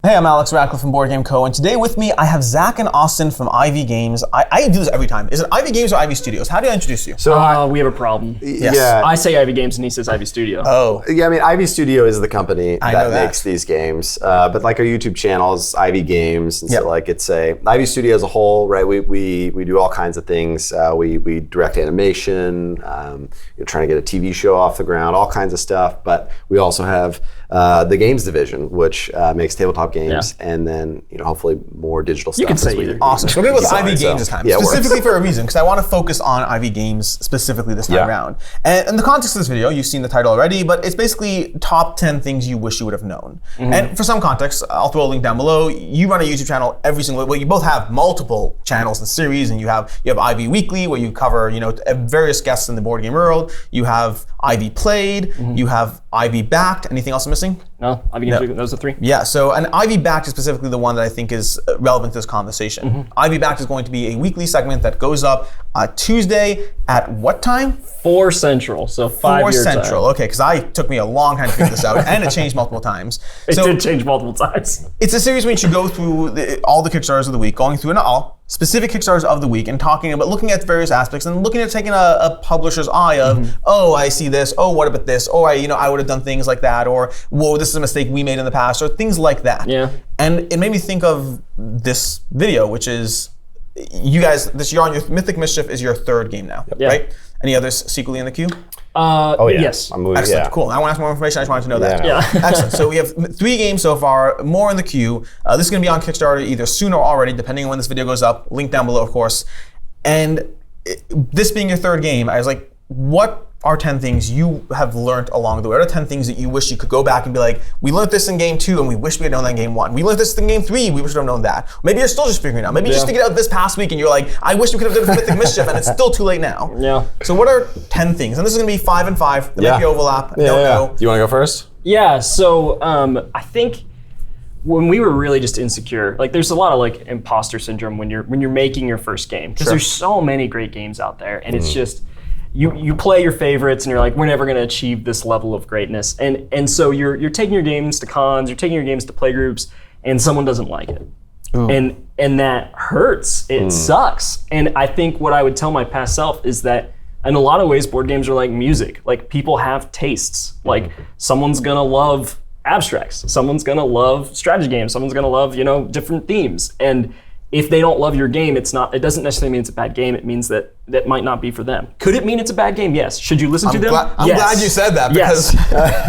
Hey, I'm Alex Radcliffe from Board Game Co. And today with me, I have Zach and Austin from Ivy Games. I do this every time. Is it Ivy Games or Ivy Studios? How do I introduce you? So we have a problem. Yes. Yeah. I say Ivy Games and he says Ivy Studio. Oh. Yeah, I mean, Ivy Studio is the company that that makes these games. But like our YouTube channel is Ivy Games. And Yep. so like it's Ivy Studio as a whole, right? We do all kinds of things. We direct animation, trying to get a TV show off the ground, all kinds of stuff. But we also have the games division, which makes tabletop games, and then hopefully more digital stuff. You can say as we- either. Awesome. So we're going to go with Ivy So, Games this time, yeah, it works. specifically for a reason, because I want to focus on Ivy Games specifically this time Yeah. around. And in the context of this video, you've seen the title already, but it's basically top 10 things you wish you would have known. And for some context, I'll throw a link down below. You run a YouTube channel every single, well, you both have multiple channels and series, and you have Ivy Weekly, where you cover various guests in the board game world. You have Ivy Played, you have Ivy Backed. Anything else I'm missing? No, Ivy Games, those are three. Yeah, so an Ivy Backed is specifically the one that I think is relevant to this conversation. Ivy Backed is going to be a weekly segment that goes up Tuesday at what time? 4 Central, so 5 4 your Central. time. Okay, because it took me a long time to figure this out, and it changed multiple times. It So did change multiple times. it's a series where you should go through all the Kickstarters of the week, going through not all, specific Kickstarters of the week, and talking about looking at various aspects and looking at taking a publisher's eye of, oh, I see this, oh, what about this, or I would have done things like that, or whoa, this is a mistake we made in the past, or things like that. Yeah. And it made me think of this video, which is you guys, you're on your Mythic Mischief is your third game now, Yeah. right? Any others secretly in the queue? Oh yeah. Yes. I'm moving, Excellent, yeah. cool. I want to ask more information. I just wanted to know that. Yeah. Excellent. So we have 3 games so far, more in the queue. This is going to be on Kickstarter either soon or already, depending on when this video goes up. Link down below, of course. And this being your third game, I was like, what are 10 things you have learned along the way? What are 10 things that you wish you could go back and be like, we learned this in game 2 and we wish we had known that in game 1. We learned this in game 3, we wish we had known that. Maybe you're still just figuring it out. Maybe you just figured it out this past week and you're like, I wish we could have done this Mythic Mischief and it's still too late now. Yeah. So what are 10 things? And this is going to be 5 and 5. There might be overlap. I don't know. You want to go first? Yeah, so I think when we were really just insecure, like there's a lot of like imposter syndrome when you're making your first game, because there's so many great games out there, and it's just you play your favorites and you're like, we're never going to achieve this level of greatness, and so you're taking your games to cons, you're taking your games to play groups, and someone doesn't like it. And that hurts. It sucks. And I think what I would tell my past self is that in a lot of ways, board games are like music. Like people have tastes. Like someone's gonna love abstracts. Someone's gonna love strategy games. Someone's gonna love, different themes. And if they don't love your game, it doesn't necessarily mean it's a bad game. It means that might not be for them. Could it mean it's a bad game? Yes. Should you listen to them? I'm glad you said that, because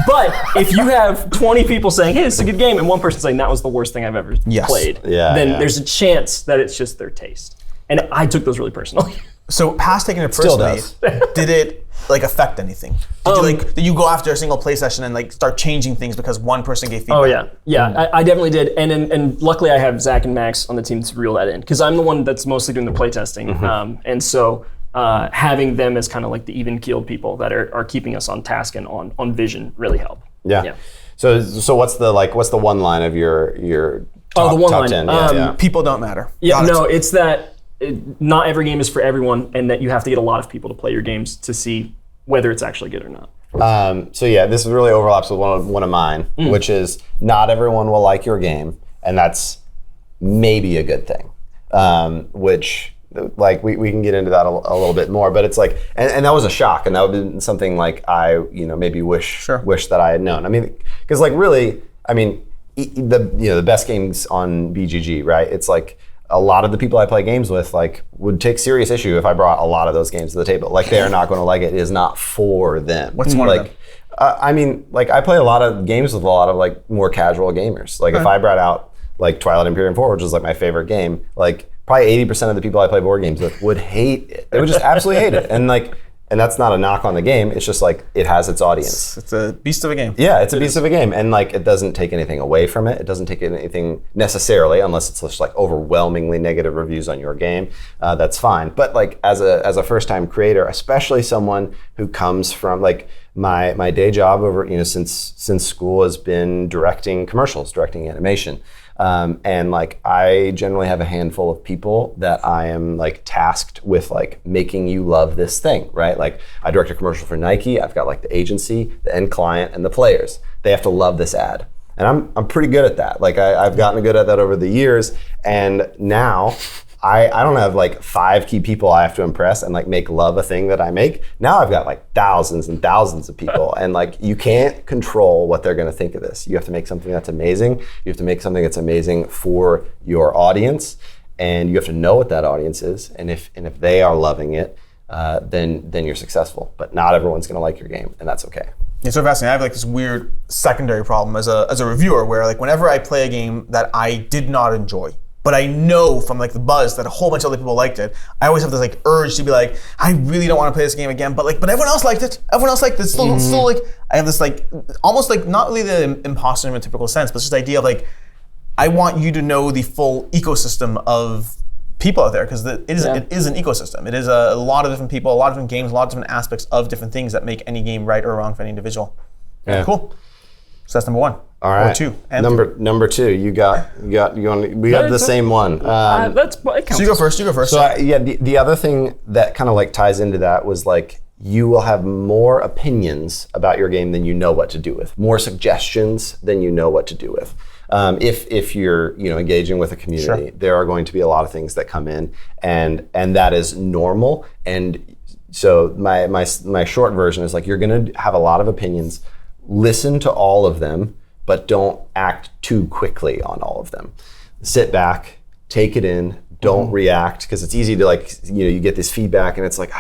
But if you have 20 people saying, hey, this is a good game, and one person saying that was the worst thing I've ever played, then there's a chance that it's just their taste. And I took those really personally. So past taking it Still personally, does. did it affect anything? Did you go after a single play session and start changing things because one person gave feedback? Oh yeah. I definitely did, and luckily I have Zach and Max on the team to reel that in, because I'm the one that's mostly doing the playtesting, and so having them as kind of like the even-keeled people that are keeping us on task and on vision really help. Yeah. So what's the one line of your top, the one top line. 10? Yeah. People don't matter. Yeah, Got it. it's that not every game is for everyone, and that you have to get a lot of people to play your games to see whether it's actually good or not. So yeah, this really overlaps with one of mine, which is not everyone will like your game, and that's maybe a good thing. Which we can get into that a little bit more, but it's like, and that was a shock, and that would have been something like I maybe wish that I had known. I mean, because really, I mean, the best games on BGG, right? It's like, a lot of the people I play games with would take serious issue if I brought a lot of those games to the table. They are not going to like it. It is not for them. What's one of them? I mean, I play a lot of games with a lot of more casual gamers. If I brought out Twilight Imperium 4, which is my favorite game, probably 80% of the people I play board games with would hate it. They would just absolutely hate it. And that's not a knock on the game. It's just it has its audience. It's a beast of a game. Yeah, it's a beast of a game, and it doesn't take anything away from it. It doesn't take anything necessarily, unless it's just overwhelmingly negative reviews on your game. That's fine. But as a first-time creator, especially someone who comes from my day job over since school has been directing commercials, directing animation. And I generally have a handful of people that I am tasked with making you love this thing, right? I direct a commercial for Nike. I've got the agency, the end client, and the players. They have to love this ad. And I'm pretty good at that. Like I've gotten good at that over the years. And now I don't have like 5 key people I have to impress and like make love a thing that I make. Now I've got like thousands and thousands of people, and like you can't control what they're gonna think of this. You have to make something that's amazing. You have to make something that's amazing for your audience, and you have to know what that audience is. And if they are loving it, then you're successful. But not everyone's gonna like your game, and that's okay. It's so fascinating. I have like this weird secondary problem as a reviewer where like whenever I play a game that I did not enjoy, but I know from like the buzz that a whole bunch of other people liked it, I always have this like urge to be like, I really don't want to play this game again, but everyone else liked it. Everyone else liked it. Still like, I have this like, almost like not really the imposter in a typical sense, but it's just the idea of like, I want you to know the full ecosystem of people out there, because it is an ecosystem. It is a lot of different people, a lot of different games, a lot of different aspects of different things that make any game right or wrong for any individual. Yeah. Cool. So that's number 1. All right. Or 2. And number 2. We got the same one. That's it counts. So you go first. So the other thing that kind of like ties into that was like, you will have more opinions about your game than you know what to do with, more suggestions than you know what to do with. If you're engaging with a community, Sure. there are going to be a lot of things that come in, and that is normal. And so my short version is like, you're going to have a lot of opinions. Listen to all of them, but don't act too quickly on all of them. Sit back, take it in, don't react, because it's easy to like, you get this feedback and it's like,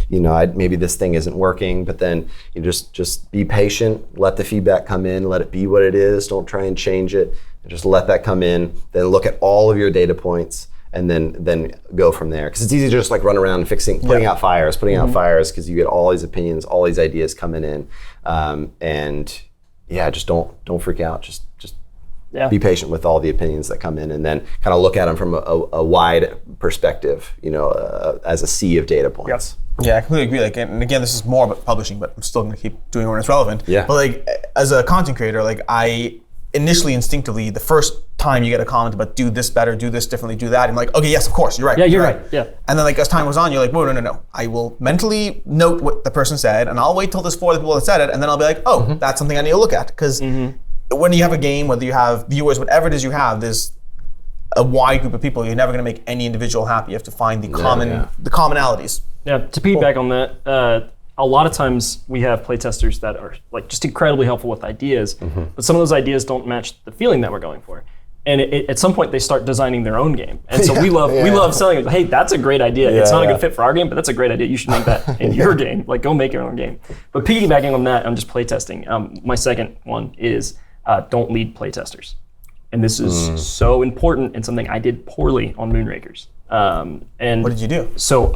maybe this thing isn't working, but then you just be patient, let the feedback come in, let it be what it is, don't try and change it, and just let that come in, then look at all of your data points, and then go from there. Because it's easy to just like run around putting out fires, because you get all these opinions, all these ideas coming in, and just don't freak out. Just be patient with all the opinions that come in, and then kind of look at them from a wide perspective, as a sea of data points. Yes. Yeah, I completely agree. Like, and again, this is more about publishing, but I'm still going to keep doing it when it's relevant. Yeah. But like, as a content creator, like I initially, instinctively, the first time you get a comment about do this better, do this differently, do that, I'm like, okay, yes, of course, you're right. Yeah, you're right. Yeah. And then like as time goes on, you're like, whoa, no. I will mentally note what the person said, and I'll wait till there's 4 other people that said it, and then I'll be like, oh, that's something I need to look at. Because when you have a game, whether you have viewers, whatever it is you have, there's a wide group of people. You're never going to make any individual happy. You have to find the commonalities. Yeah, to piggyback on that, a lot of times we have playtesters that are like just incredibly helpful with ideas, but some of those ideas don't match the feeling that we're going for. And at some point they start designing their own game. And so we love selling it. Hey, that's a great idea. It's not a good fit for our game, but that's a great idea. You should make that in your game. Like, go make your own game. But piggybacking on that, I'm just playtesting. My second one is don't lead playtesters. And this is so important and something I did poorly on Moonrakers. And what did you do? So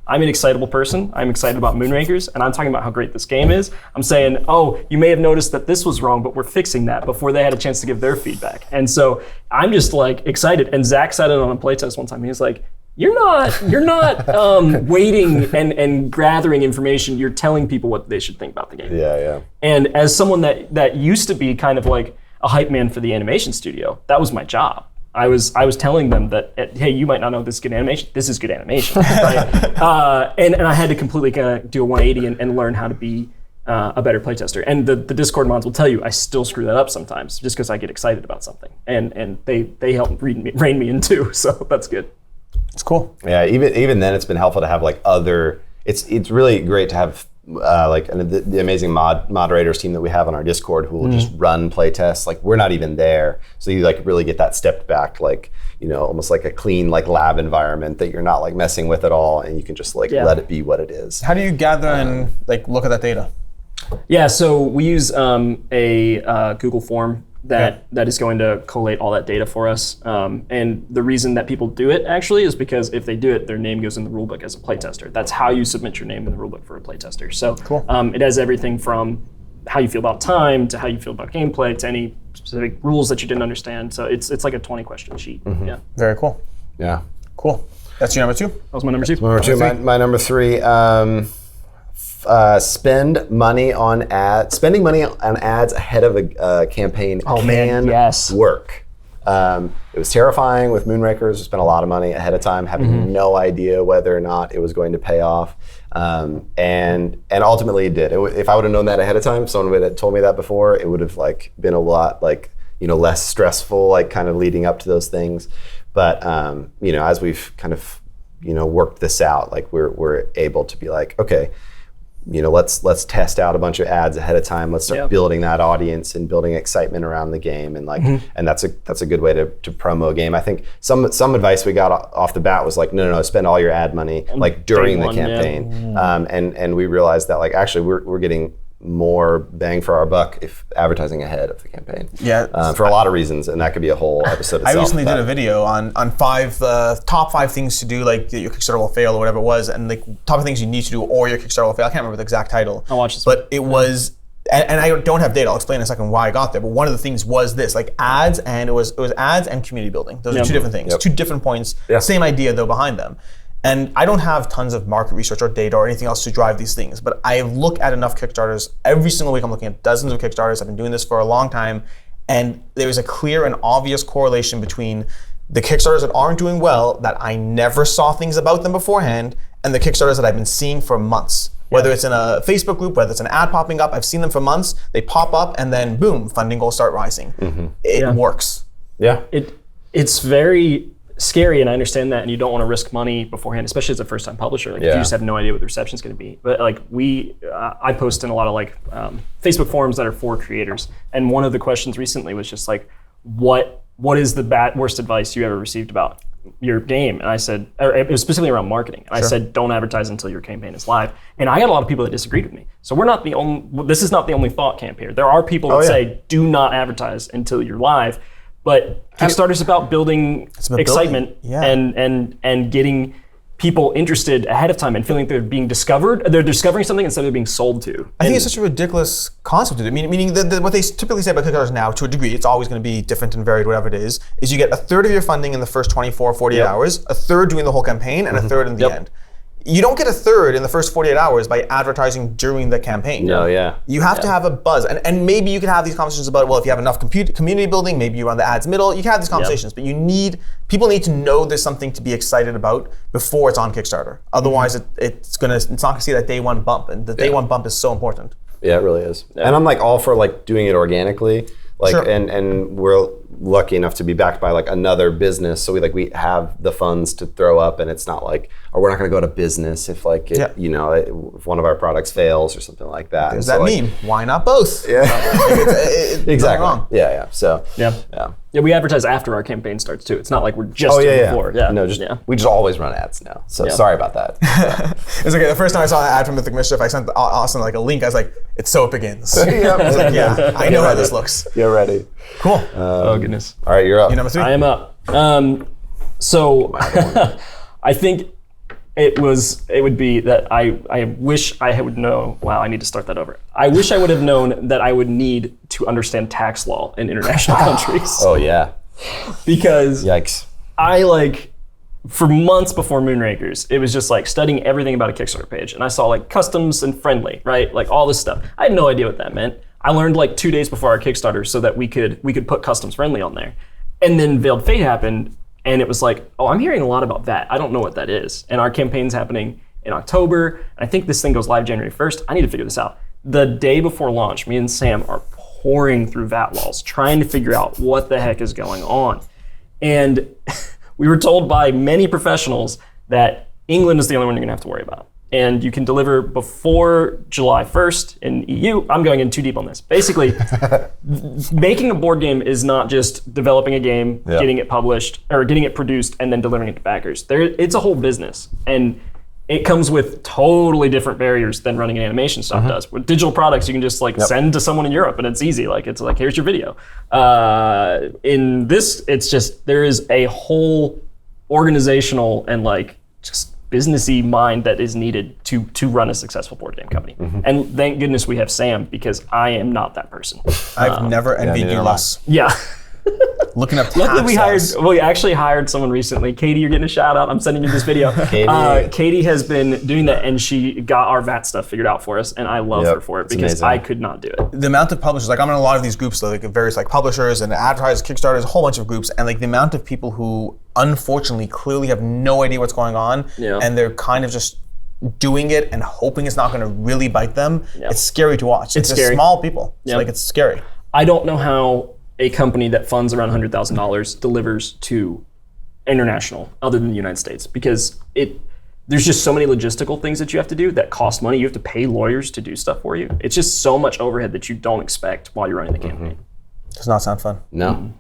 I'm an excitable person. I'm excited about Moonrakers, and I'm talking about how great this game is. I'm saying, oh, you may have noticed that this was wrong, but we're fixing that before they had a chance to give their feedback. And so I'm just like excited. And Zach said it on a playtest one time. He was like, you're not waiting and gathering information. You're telling people what they should think about the game. Yeah. And as someone that used to be kind of like a hype man for the animation studio, that was my job. I was telling them that, hey, you might not know this is good animation. This is good animation, right? And I had to completely kind of do a 180 and learn how to be a better playtester. And the Discord mods will tell you I still screw that up sometimes just because I get excited about something. And they help rein me in too, so that's good. It's cool. Yeah, even then it's been helpful to have like other. It's really great to have the amazing moderators team that we have on our Discord who will just run playtests. Like, we're not even there, so you like really get that stepped back, like almost like a clean like lab environment that you're not like messing with at all, and you can just like let it be what it is. How do you gather and like look at that data? Yeah, so we use a Google form that is going to collate all that data for us. And the reason that people do it actually is because if they do it, their name goes in the rulebook as a playtester. That's how you submit your name in the rulebook for a playtester. So cool. It has everything from how you feel about time to how you feel about gameplay to any specific rules that you didn't understand. So it's like a 20-question sheet. Yeah. Very cool. Yeah. Cool. That's your number 2? That was my number 2. Number 2. My number 3. Spending money on ads ahead of a campaign can work. It was terrifying with Moonrakers. We spent a lot of money ahead of time, having no idea whether or not it was going to pay off. And ultimately it did. If I would have known that ahead of time, if someone would have told me that before, it would have like been a lot like, less stressful, like kind of leading up to those things. But as we've kind of worked this out, like we're able to be like, okay, let's test out a bunch of ads ahead of time. Let's start building that audience and building excitement around the game, and like, and that's a good way to promo a game. I think some advice we got off the bat was like, no, spend all your ad money like during the campaign, and we realized that like actually we're getting more bang for our buck if advertising ahead of the campaign. For a lot of reasons, and that could be a whole episode itself. I recently did a video on top 5 things to do, like your Kickstarter will fail or whatever it was, and like top 5 things you need to do or your Kickstarter will fail. I can't remember the exact title. I'll watch this. But it was, and I don't have data. I'll explain in a second why I got there. But one of the things was this, like ads, and it was ads and community building. Those are 2 different things, 2 different points. Same idea though behind them. And I don't have tons of market research or data or anything else to drive these things, but I look at enough Kickstarters. Every single week I'm looking at dozens of Kickstarters. I've been doing this for a long time, and there's a clear and obvious correlation between the Kickstarters that aren't doing well, that I never saw things about them beforehand, and the Kickstarters that I've been seeing for months. Whether it's in a Facebook group, whether it's an ad popping up, I've seen them for months, they pop up, and then boom, funding goals start rising. It works. Yeah. It's very scary, and I understand that, and you don't want to risk money beforehand, especially as a first-time publisher. Like if you just have no idea what the reception's going to be. But like I post in a lot of like Facebook forums that are for creators, and one of the questions recently was just like, what is the worst advice you ever received about your game? And I said, or it was specifically around marketing, and I said, don't advertise until your campaign is live. And I got a lot of people that disagreed with me. So this is not the only thought camp here. There are people that say, do not advertise until you're live. But Kickstarter's about building excitement and getting people interested ahead of time and feeling like they're being discovered. They're discovering something instead of being sold to. I think it's such a ridiculous concept to do. Meaning what they typically say about Kickstarters now, to a degree, it's always going to be different and varied, whatever it is you get a third of your funding in the first 24, 48 hours, a third doing the whole campaign, and a third in the end. You don't get a third in the first 48 hours by advertising during the campaign. You have to have a buzz. And maybe you can have these conversations about, well, if you have enough community building, maybe you run the ads middle. You can have these conversations, but people need to know there's something to be excited about before it's on Kickstarter. Otherwise, it's not gonna see that day one bump. And the day one bump is so important. Yeah, it really is. And I'm like all for like doing it organically. Like, and we're lucky enough to be backed by like another business, so we have the funds to throw up, and it's not like, or we're not going to go to business if like if one of our products fails or something like that. There's that meme. Why not both? Exactly. Wrong. So we advertise after our campaign starts too. It's not like we're just before. We just always run ads now. So sorry about that. It's okay. The first time I saw an ad from Mythic Mischief, I sent Austin like a link. I was like, "It's so it begins." I know how this looks. You're ready. Cool. Oh goodness. All right, you're up. You're number 3. I am up. So I think it would be that I wish I would know. Wow, I need to start that over. I wish I would have known that I would need to understand tax law in international countries. Oh yeah. Because yikes. For months before Moonrakers, it was just like studying everything about a Kickstarter page, and I saw like customs and friendly, right? Like all this stuff. I had no idea what that meant. I learned like 2 days before our Kickstarter so that we could put customs friendly on there. And then Veiled Fate happened, and it was like, oh, I'm hearing a lot about that. I don't know what that is. And our campaign's happening in October, and I think this thing goes live January 1st. I need to figure this out. The day before launch, me and Sam are pouring through VAT laws, trying to figure out what the heck is going on. And we were told by many professionals that England is the only one you're gonna have to worry about. And you can deliver before July 1st in EU. I'm going in too deep on this. Basically, making a board game is not just developing a game, getting it published, or getting it produced, and then delivering it to backers. It's a whole business. And it comes with totally different barriers than running an animation stuff does. With digital products, you can just send to someone in Europe, and it's easy. It's like, here's your video. In this, it's just, there is a whole organizational and just businessy mind that is needed to run a successful board game company. And thank goodness we have Sam, because I am not that person. I've never envied you less. Yeah. Looking up tax Luckily, laws. we actually hired someone recently. Katie, you're getting a shout out. I'm sending you this video. Katie has been doing that, and she got our VAT stuff figured out for us, and I love her for it because amazing. I could not do it. The amount of publishers, like I'm in a lot of these groups, like various like publishers and Advertise, Kickstarters, a whole bunch of groups, and like the amount of people who unfortunately clearly have no idea what's going on, and they're kind of just doing it and hoping it's not going to really bite them. It's scary to watch. It's scary. Small people. It's scary. I don't know how a company that funds around $100,000 delivers to international other than the United States, because there's just so many logistical things that you have to do that cost money. You have to pay lawyers to do stuff for you. It's just so much overhead that you don't expect while you're running the campaign. Does not sound fun. No.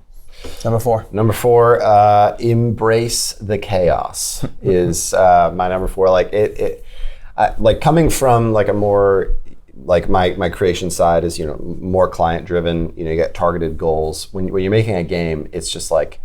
Number 4. Number 4, embrace the chaos is my number 4. Like like coming from like a more like my creation side is, more client driven, you get targeted goals. When you're making a game, it's just like,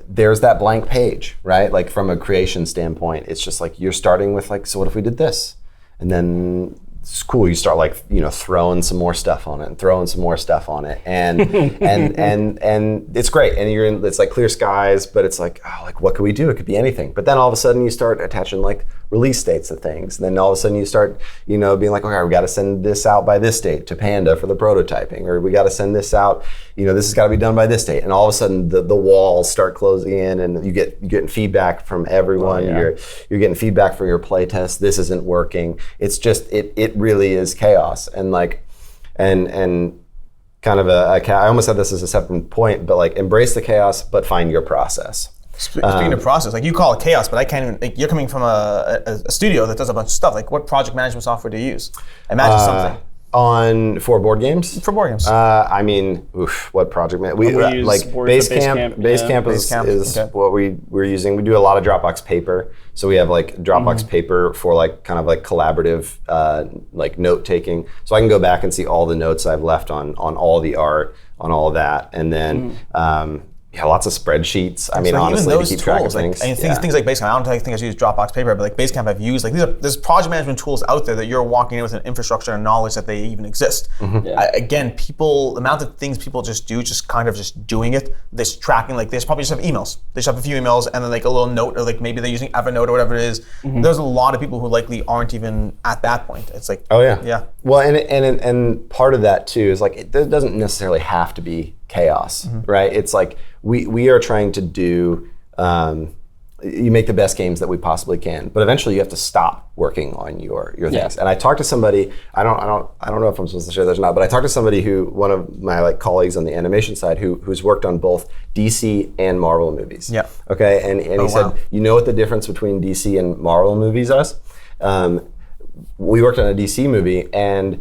there's that blank page, right? Like from a creation standpoint, it's just like, you're starting with like, so what if we did this? And then it's cool. You start like, throwing some more stuff on it and throwing some more stuff on it. And, and it's great. And it's like clear skies, but it's like, oh, like what could we do? It could be anything. But then all of a sudden you start attaching like release dates of things. And then all of a sudden you start, being like, okay, we got to send this out by this date to Panda for the prototyping, or we got to send this out, this has got to be done by this date. And all of a sudden the walls start closing in, and you're getting feedback from everyone. You're getting feedback for your playtest. This isn't working. It's just, it really is chaos. And like, and kind of I almost said this as a separate point, but like embrace the chaos, but find your process. Speaking of process, like you call it chaos, but I can't even, like, you're coming from a studio that does a bunch of stuff. Like what project management software do you use? Imagine something. For board games? For board games. What project man? We use like Basecamp. Basecamp is what we're using. We do a lot of Dropbox paper. So we have like Dropbox paper for like kind of like collaborative like note taking. So I can go back and see all the notes I've left on all the art, on all of that. And then lots of spreadsheets. I mean, honestly, to keep track of things. Things like Basecamp, I don't think I use Dropbox paper, but like Basecamp I've used. Like there's project management tools out there that you're walking in with an infrastructure and knowledge that they even exist. Again, the amount of things people just do, just kind of just doing it, this tracking, like they probably just have emails. They just have a few emails and then like a little note, or like maybe they're using Evernote or whatever it is. There's a lot of people who likely aren't even at that point. It's like, yeah. Well, and part of that too is like, it doesn't necessarily have to be chaos, right? It's like, we are trying to do, you make the best games that we possibly can, but eventually you have to stop working on your things. And I talked to somebody, I don't know if I'm supposed to share this or not, but I talked to somebody one of my like colleagues on the animation side who's worked on both DC and Marvel movies. Yeah. Okay, and he said, you know what the difference between DC and Marvel movies is? We worked on a DC movie, and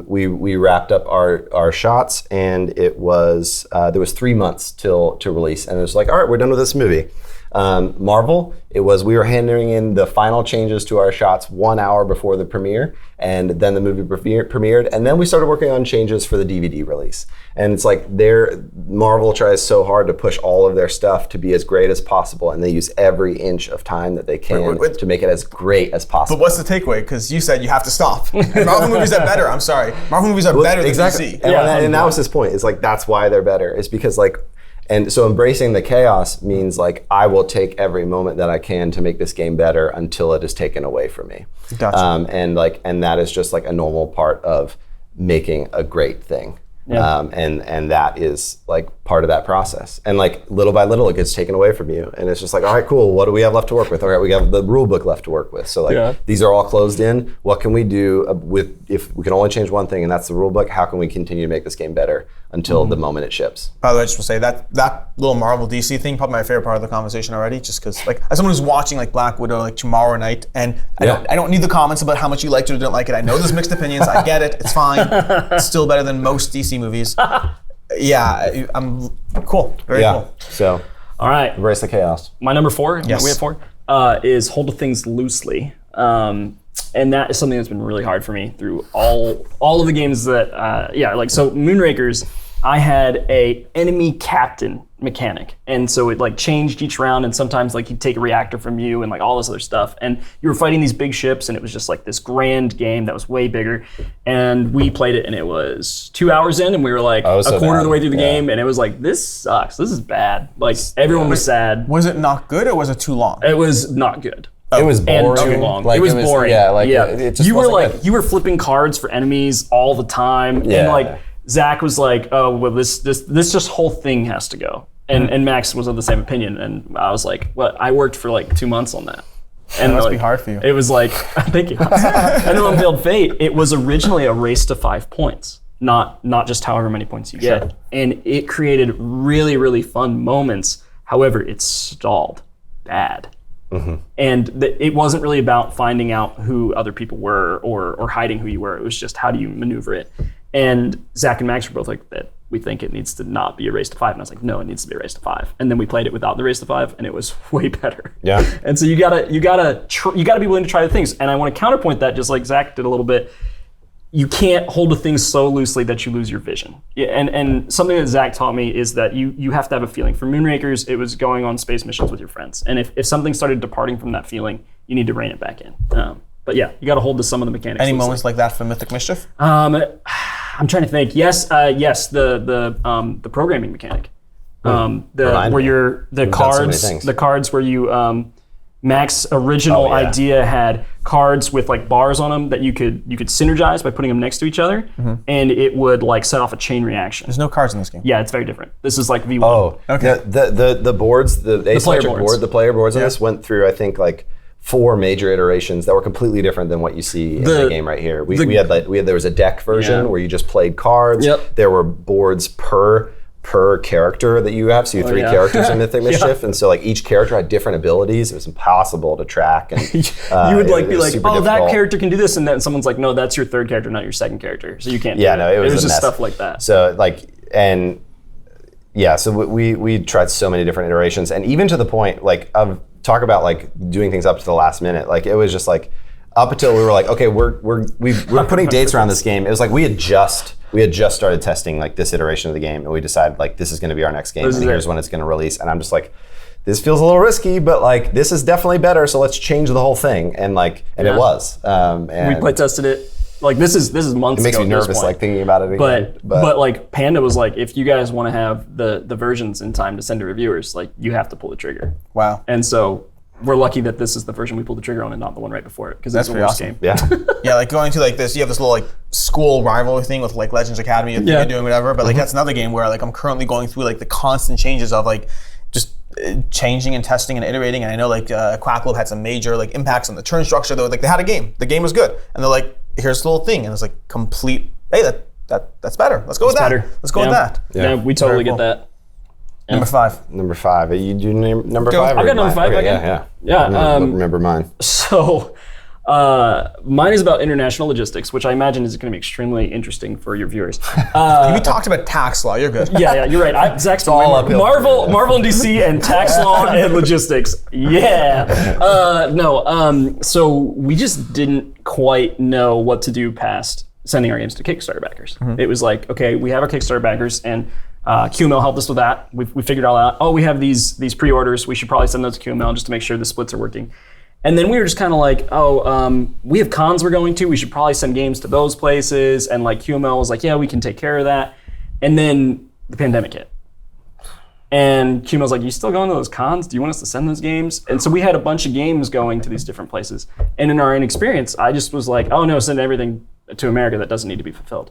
we wrapped up our shots, and it was there was 3 months to release, and it was like, all right, we're done with this movie. Marvel, it was, we were handing in the final changes to our shots 1 hour before the premiere, and then the movie premiered, and then we started working on changes for the DVD release. And it's like Marvel tries so hard to push all of their stuff to be as great as possible, and they use every inch of time that they can to make it as great as possible. But what's the takeaway? Because you said you have to stop. And Marvel movies are better. I'm sorry. Marvel movies are better than DC. And that was his point. It's like, that's why they're better. It's because like, and so embracing the chaos means like, I will take every moment that I can to make this game better until it is taken away from me. Gotcha. And that is just like a normal part of making a great thing. Yeah. And that is like part of that process. And like little by little, it gets taken away from you. And it's just like, all right, cool. What do we have left to work with? All right, we have the rule book left to work with. So like these are all closed in. What can we do if we can only change one thing, and that's the rule book? How can we continue to make this game better until the moment it ships? By the way, I just want to say that little Marvel DC thing, probably my favorite part of the conversation already, just because like as someone who's watching like Black Widow like tomorrow night, and I don't need the comments about how much you liked it or didn't like it. I know there's mixed opinions. I get it. It's fine. It's still better than most DC movies. Yeah, I'm cool. Very cool. So, all right, embrace the chaos. My number 4. Yes. We have 4. Is hold things loosely. And that is something that's been really hard for me through all of the games that, so Moonrakers, I had a enemy captain mechanic, and so it like changed each round, and sometimes like he'd take a reactor from you and like all this other stuff, and you were fighting these big ships, and it was just like this grand game that was way bigger. And we played it, and it was 2 hours in, and we were like a quarter of the way through the game, and it was like, this sucks, this is bad. Like everyone was sad. Was it not good or was it too long? It was not good. It was boring. And too long. Like, it was boring. Yeah, like it just you were wasn't like good. you were flipping cards for enemies all the time, and like Zach was like, oh well, this just whole thing has to go, and Max was of the same opinion, and I was like, well, I worked for like 2 months on that. And that must like, be hard for you. It was like, thank you. And then on Unveiled Fate, it was originally a race to 5 points, not just however many points you get, and it created really really fun moments. However, it stalled bad. And it wasn't really about finding out who other people were or hiding who you were. It was just how do you maneuver it. And Zach and Max were both like, that we think it needs to not be a race to 5. And I was like, no, it needs to be a race to 5. And then we played it without the race to 5, and it was way better. Yeah. And so you gotta be willing to try the things. And I want to counterpoint that, just like Zach did a little bit. You can't hold a thing so loosely that you lose your vision. Yeah, and something that Zach taught me is that you have to have a feeling. For Moonrakers, it was going on space missions with your friends. And if something started departing from that feeling, you need to rein it back in. But yeah, you got to hold to some of the mechanics. Any moments like that for Mythic Mischief? I'm trying to think. Yes, the programming mechanic. The cards where you Mac's original idea had cards with like bars on them that you could synergize by putting them next to each other, and it would like set off a chain reaction. There's no cards in this game. Yeah, it's very different. This is like V1. Oh, okay. The boards, the player boards on Yeah. this went through, I think, like 4 major iterations that were completely different than what you see in the game right here. We had there was a deck version where you just played cards. Yep. There were boards per character that you have. So you have 3 characters in Mythic Mischief, and so like each character had different abilities. It was impossible to track. And you would like be like, oh, that difficult. character can do this, and then someone's like, no, that's your 3rd character, not your 2nd character, so you can't. Yeah, do no, that. it was just a mess. stuff like that. So like so we tried so many different iterations, and even to the point like of talk about like doing things up to the last minute. Like it was just like up until we were like, okay, we're putting dates around this game. It was like we had just started testing like this iteration of the game, and we decided like this is going to be our next game, and here's when it's going to release. And I'm just like, this feels a little risky, but like this is definitely better. So let's change the whole thing. And it was. And we play tested it. Like this is months ago. It makes me nervous like thinking about it again. But like Panda was like, if you guys want to have the versions in time to send to reviewers, like you have to pull the trigger. Wow. And so we're lucky that this is the version we pulled the trigger on and not the one right before it, because it's the worst game. Yeah. Yeah, like going to like this, you have this little like school rivalry thing with like Legends Academy, you're doing whatever, but like that's another game where like I'm currently going through like the constant changes of like just changing and testing and iterating. And I know like Quacklope had some major like impacts on the turn structure. They had a game. The game was good, and they're like, here's the little thing, and it's like complete. Hey, that's better. Let's go with that. Let's go with that. Yeah, we totally get that. Number 5. Number 5. You do number 5? I've got number 5 okay, again. Yeah. Remember mine. So mine is about international logistics, which I imagine is going to be extremely interesting for your viewers. We taled about tax law. You're good. Yeah, you're right. Zach's all uphill. Marvel and DC and tax law and logistics. Yeah. So we just didn't quite know what to do past sending our games to Kickstarter backers. It was like, okay, we have our Kickstarter backers, and QML helped us with that. We figured it all out. Oh, we have these pre-orders. We should probably send those to QML just to make sure the splits are working. And then we were just kind of like, we have cons we're going to. We should probably send games to those places. And like QML was like, yeah, we can take care of that. And then the pandemic hit. And QML's like, you still going to those cons? Do you want us to send those games? And so we had a bunch of games going to these different places. And in our inexperience, I just was like, oh no, send everything to America that doesn't need to be fulfilled.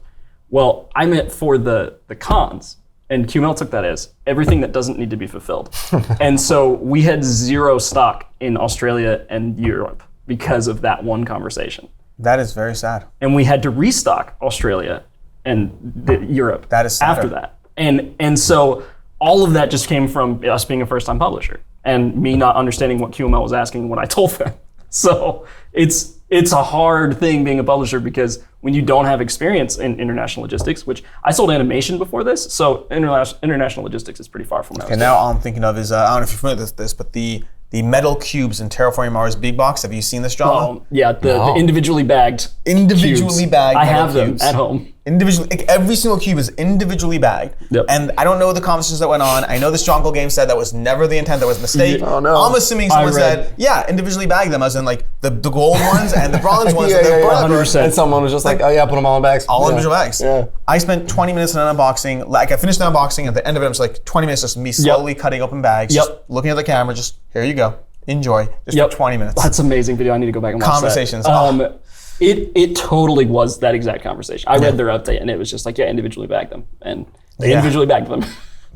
Well, I meant for the cons. And QML took that as everything that doesn't need to be fulfilled. And so we had 0 stock in Australia and Europe because of that one conversation. That is very sad. And we had to restock Australia and Europe that is sadder. After that. And so all of that just came from us being a first-time publisher and me not understanding what QML was asking when I told them. So it's a hard thing being a publisher, because when you don't have experience in international logistics, which I sold animation before this, so international logistics is pretty far from what I was now all I'm thinking of is, I don't know if you're familiar with this, but the metal cubes in Terraforming Mars Big Box. Have you seen this, John? Yeah, the individually bagged Individually cubes. bagged I metal have them cubes. at home. individually. Like, every single cube is individually bagged. Yep. And I don't know the conversations that went on. I know the Stronghold game said that was never the intent. That was a mistake. Oh, no. I'm assuming someone said, yeah, individually bag them, as in like the gold ones and the bronze ones. Yeah, and the yeah, whatever. 100%. And someone was just like, oh yeah, put them all in bags. All individual bags. Yeah. I spent 20 minutes in an unboxing. Like, I finished the unboxing. At the end of it, it was like 20 minutes just me slowly cutting open bags, just looking at the camera, just here you go, enjoy, just for 20 minutes. That's an amazing video. I need to go back and watch Conversations. that. It totally was that exact conversation. I read their update and it was just like, yeah, individually bag them. And they individually bagged them.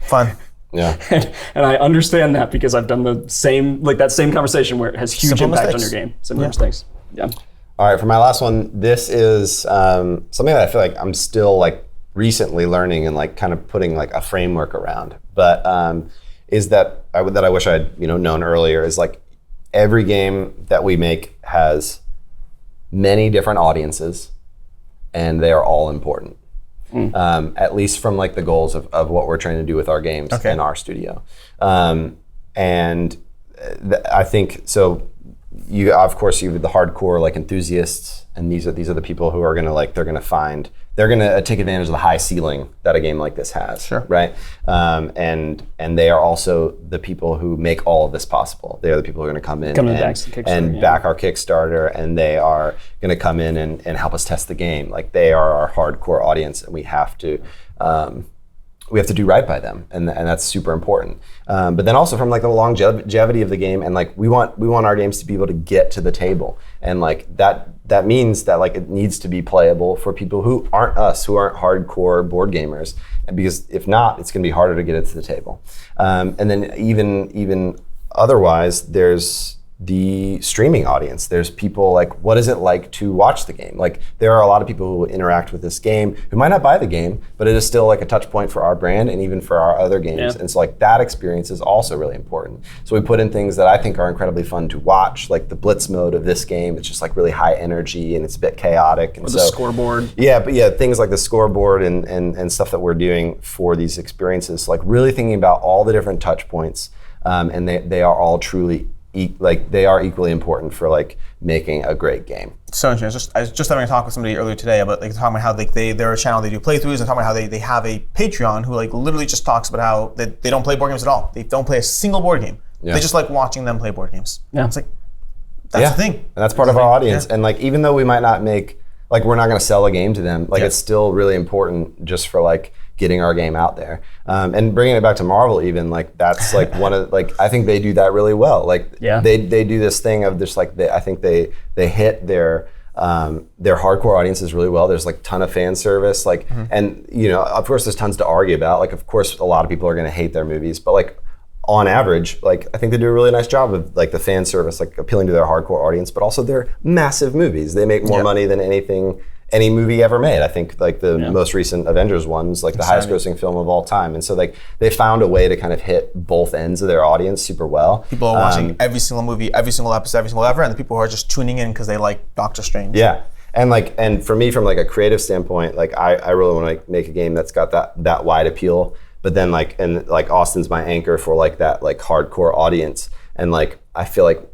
Fun. Yeah. And I understand that because I've done the same, like that same conversation where it has huge Simple impact mistakes. on your game. Similar mistakes. Yeah. All right, for my last one, this is something that I feel like I'm still like recently learning and like kind of putting like a framework around. But is that I wish I'd known earlier is like every game that we make has many different audiences, and they are all important. At least from like the goals of what we're trying to do with our games in our studio. I think so. You have the hardcore like enthusiasts, and these are the people who are gonna they're gonna take advantage of the high ceiling that a game like this has. Sure. Right. And they are also the people who make all of this possible. They are the people who are gonna come in and back our Kickstarter, and they are gonna come in and help us test the game. Like, they are our hardcore audience, and we have to do right by them, and that's super important. But then also from like the longevity of the game, and like we want our games to be able to get to the table, and like that means that like it needs to be playable for people who aren't us, who aren't hardcore board gamers, and because if not, it's going to be harder to get it to the table. And then even otherwise, there's the streaming audience. There's people like, what is it like to watch the game? Like, there are a lot of people who interact with this game who might not buy the game, but it is still like a touch point for our brand and even for our other games. And so like that experience is also really important. So we put in things that I think are incredibly fun to watch, like the blitz mode of this game. It's just like really high energy and it's a bit chaotic. And or the scoreboard. Yeah, but things like the scoreboard and stuff that we're doing for these experiences, like really thinking about all the different touch points, and they are all truly they are equally important for like making a great game. So interesting. I was just having a talk with somebody earlier today about like talking about how like they're a channel, they do playthroughs, and talking about how they have a Patreon who like literally just talks about how they don't play board games at all. They don't play a single board game. Yeah. They just like watching them play board games. Yeah. It's like that's the thing. And that's part of our audience. Yeah. And like even though we might not make like we're not going to sell a game to them, like it's still really important just for like getting our game out there. And bringing it back to Marvel even, like that's like one of like I think they do that really well. Like they do this thing of just like I think they hit their hardcore audiences really well. There's like a ton of fan service, like and of course there's tons to argue about. Like of course a lot of people are going to hate their movies, but like on average, like I think they do a really nice job of like the fan service, like appealing to their hardcore audience, but also they're massive movies. They make more money than any movie ever made. I think like the most recent Avengers one's like the highest grossing film of all time. And so like they found a way to kind of hit both ends of their audience super well. People are watching every single movie, every single episode, every single ever, and the people who are just tuning in because they like Doctor Strange. Yeah. And for me, from like a creative standpoint, like I really want to like make a game that's got that wide appeal. But then like Austin's my anchor for like that like hardcore audience. And like I feel like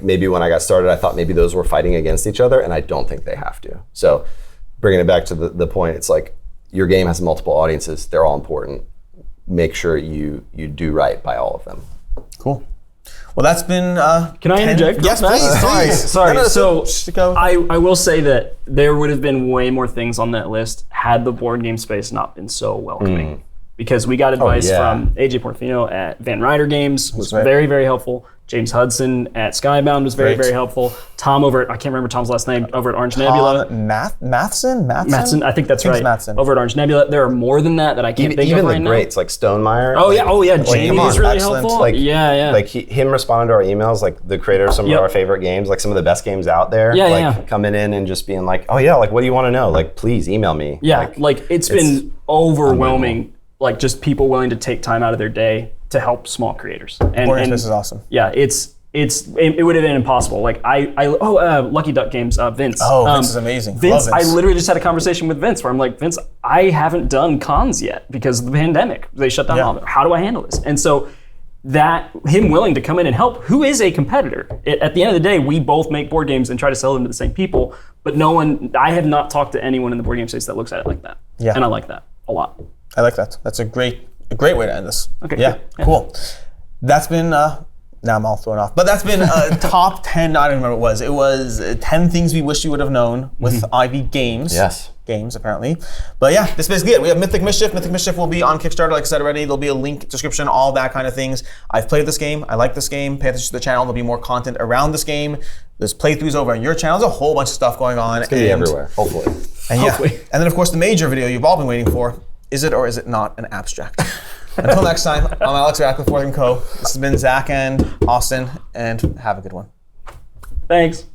maybe when I got started, I thought maybe those were fighting against each other, and I don't think they have to. So bringing it back to the point, it's like your game has multiple audiences. They're all important. Make sure you do right by all of them. Cool. Well, that's been. Can I interject? Yes, please. Sorry. So I will say that there would have been way more things on that list had the board game space not been so welcoming. Because we got advice from AJ Portofino at Van Ryder Games, was very, very helpful. James Hudson at Skybound was very, very helpful. Tom over at, I can't remember Tom's last name, over at Orange Nebula. Matheson? I think that's right. Matheson. Over at Orange Nebula. There are more than that I can't think of right now. Even the greats, like Stonemeyer. Oh yeah, Jamie was really helpful. Like, like him responding to our emails, like the creator of some of our favorite games, like some of the best games out there. Coming in and just being like, oh yeah, like what do you want to know? Like please email me. Yeah, like it's been overwhelming. Like just people willing to take time out of their day to help small creators. And this is awesome. Yeah, it would have been impossible. Like Lucky Duck Games, Vince. Vince is amazing. Vince, I literally just had a conversation with Vince where I'm like, Vince, I haven't done cons yet because of the pandemic. They shut down all of it. How do I handle this? And so that him willing to come in and help, who is a competitor. At the end of the day, we both make board games and try to sell them to the same people, but I have not talked to anyone in the board game space that looks at it like that. Yeah. And I like that a lot. I like that. That's a great way to end this. Okay. Yeah, cool. That's been, now I'm all thrown off, but that's been top 10, I don't remember what it was. It was 10 things we wish you would have known with Ivy Games. Yes. Games, apparently. But yeah, that's basically it. We have Mythic Mischief. Mythic Mischief will be on Kickstarter, like I said already. There'll be a link, description, all that kind of things. I've played this game. I like this game. Pay attention to the channel. There'll be more content around this game. There's playthroughs over on your channel. There's a whole bunch of stuff going on. It's going to be everywhere, hopefully. And and then of course the major video you've all been waiting for. Is it or is it not an abstract? Until next time, I'm Alex Radcliffe, Fourth & Co. This has been Zach and Austin, and have a good one. Thanks.